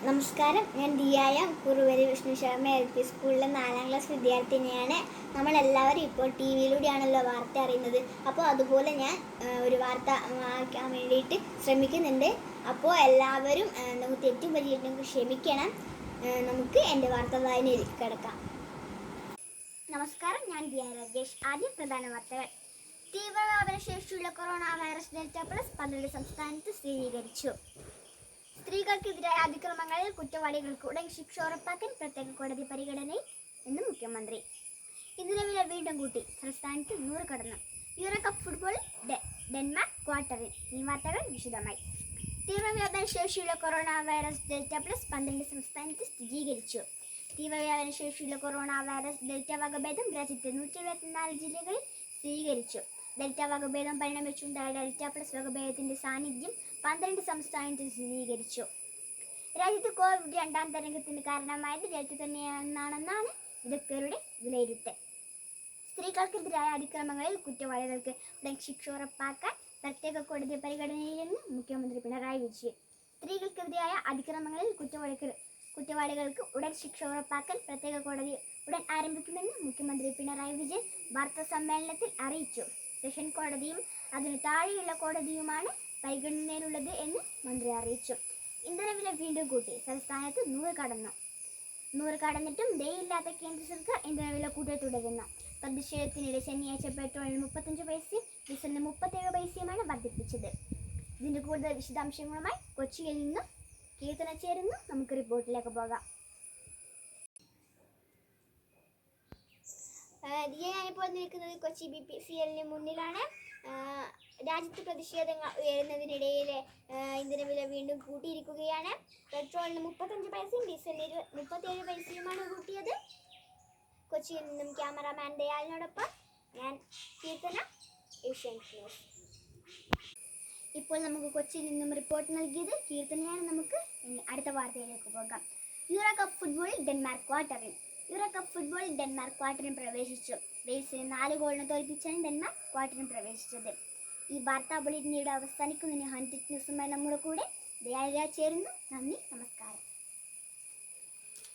നമസ്കാരം, ഞാൻ ദിയായ കുറുവരി വിഷ്ണു ശർമ്മ LP സ്കൂളിലെ 4ാം ക്ലാസ് വിദ്യാർത്ഥിനിയാണ്. നമ്മളെല്ലാവരും ഇപ്പോൾ ടി വിയിലൂടെയാണല്ലോ വാർത്ത അറിയുന്നത്. അപ്പോൾ അതുപോലെ ഞാൻ ഒരു വാർത്ത ആക്കാൻ വേണ്ടിയിട്ട് ശ്രമിക്കുന്നുണ്ട്. അപ്പോൾ എല്ലാവരും നമുക്ക് തെറ്റും പറ്റിയിട്ടുണ്ടെങ്കിൽ ക്ഷമിക്കണം. നമുക്ക് എൻ്റെ വാർത്ത വായനയിലേക്ക് കിടക്കാം. നമസ്കാരം, ഞാൻ ദിയ രാജേഷ്. ആദ്യം പ്രധാന വാർത്തകൾ. തീവ്രവ്യാപന ശേഷിയുള്ള കൊറോണ വൈറസ് ഡെൽറ്റ പ്ലസ് 12 സംസ്ഥാനത്ത് സ്ഥിരീകരിച്ചു. സ്ത്രീകൾക്കെതിരായ അതിക്രമങ്ങളിൽ കുറ്റവാളികൾക്ക് ഉടൻ ശിക്ഷ ഉറപ്പാക്കാൻ പ്രത്യേക കോടതി പരിഗണനയിൽ എന്ന് മുഖ്യമന്ത്രി. ഇന്നലെ വില വീണ്ടും കൂട്ടി, സംസ്ഥാനത്ത് 100 കടന്നു. യൂറോ കപ്പ് ഫുട്ബോൾ ഡെൻമാർക്ക് ക്വാർട്ടറിൽ. ഈ വാർത്തകൾ വിശദമായി. തീവ്രവ്യാപന ശേഷിയുള്ള കൊറോണ വൈറസ് ഡെൽറ്റ പ്ലസ് 12 സംസ്ഥാനത്ത് സ്ഥിരീകരിച്ചു. തീവ്രവ്യാപന ശേഷിയുള്ള കൊറോണ വൈറസ് ഡെൽറ്റ വകഭേദം രാജ്യത്തെ 174 ജില്ലകളിൽ സ്ഥിരീകരിച്ചു. ഡെൽറ്റ വകഭേദം പരിണമിച്ചുണ്ടായ ഡെൽറ്റ പ്ലസ് വകഭേദത്തിന്റെ സാന്നിധ്യം 12 സംസ്ഥാനത്ത് സ്ഥിരീകരിച്ചു. രാജ്യത്ത് കോവിഡ് 2ാം തരംഗത്തിന് കാരണമായത് ഡെൽറ്റ തന്നെയാണെന്നാണ് വിദഗ്ധരുടെ വിലയിരുത്തൽ. സ്ത്രീകൾക്കെതിരായ അതിക്രമങ്ങളിൽ കുറ്റവാളികൾക്ക് ഉടൻ ശിക്ഷ ഉറപ്പാക്കാൻ പ്രത്യേക കോടതി പരിഗണനയിലെന്ന് മുഖ്യമന്ത്രി പിണറായി വിജയൻ. സ്ത്രീകൾക്കെതിരായ അതിക്രമങ്ങളിൽ കുറ്റവാളികൾക്ക് ഉടൻ ശിക്ഷ ഉറപ്പാക്കാൻ പ്രത്യേക കോടതി ഉടൻ ആരംഭിക്കുമെന്ന് മുഖ്യമന്ത്രി പിണറായി വിജയൻ വാർത്താ സമ്മേളനത്തിൽ അറിയിച്ചു. സെഷൻ കോടതിയും അതിനു താഴെയുള്ള കോടതിയുമാണ് പരിഗണനയിലുള്ളത് എന്ന് മന്ത്രി അറിയിച്ചു. ഇന്ധനവില വീണ്ടും കൂട്ടി, സംസ്ഥാനത്ത് 100 കടന്നിട്ടും ദയയില്ലാത്ത കേന്ദ്ര സർക്കാർ ഇന്ധനവില കൂട്ടി തുടരുന്നു. പ്രതിഷേധത്തിനിടെ ശനിയാഴ്ച പെട്രോളിന് 35 പൈസയും ഡീസലിന് 37 പൈസയുമാണ് വർദ്ധിപ്പിച്ചത്. ഇതിന്റെ കൂടുതൽ വിശദാംശങ്ങളുമായി കൊച്ചിയിൽ നിന്നും കീർത്തന ചേരുന്നു. നമുക്ക് റിപ്പോർട്ടിലേക്ക് പോകാം. ഞാനിപ്പോൾ നിൽക്കുന്നത് കൊച്ചി BPCLന് മുന്നിലാണ്. രാജ്യത്ത് പ്രതിഷേധങ്ങൾ ഉയരുന്നതിനിടയിൽ ഇന്ധനവില വീണ്ടും കൂട്ടിയിരിക്കുകയാണ്. പെട്രോളിന് 35 പൈസയും ഡീസലിന് 37 പൈസയുമാണ് കൂട്ടിയത്. കൊച്ചിയിൽ നിന്നും ക്യാമറാമാൻ ദയാലിനോടൊപ്പം ഞാൻ കീർത്തന, ഏഷ്യാനെറ്റ് ന്യൂസ്. ഇപ്പോൾ നമുക്ക് കൊച്ചിയിൽ നിന്നും റിപ്പോർട്ട് നൽകിയത് കീർത്തനയാണ്. നമുക്ക് അടുത്ത വാർത്തയിലേക്ക് പോകാം. യൂറോ കപ്പ് ഫുട്ബോളിൽ ഡെൻമാർക്ക് ക്വാർട്ടറിൽ. യൂറോ കപ്പ് ഫുട്ബോളിൽ ഡെൻമാർക്ക് ക്വാർട്ടറിൽ പ്രവേശിച്ചു. വെയിൽസിനെ 4 ഗോളിന് തോൽപ്പിച്ചാണ് ഡെൻമാർക്ക് ക്വാർട്ടറിൽ പ്രവേശിച്ചത്. ഈ വാർത്താ ബുള്ളറ്റിനിടെ അവസാനിക്കുന്നതിന് 100 ന്യൂസുമായി നമ്മുടെ കൂടെ ദയാലിരാജ് ചേരുന്നു. നന്ദി, നമസ്കാരം.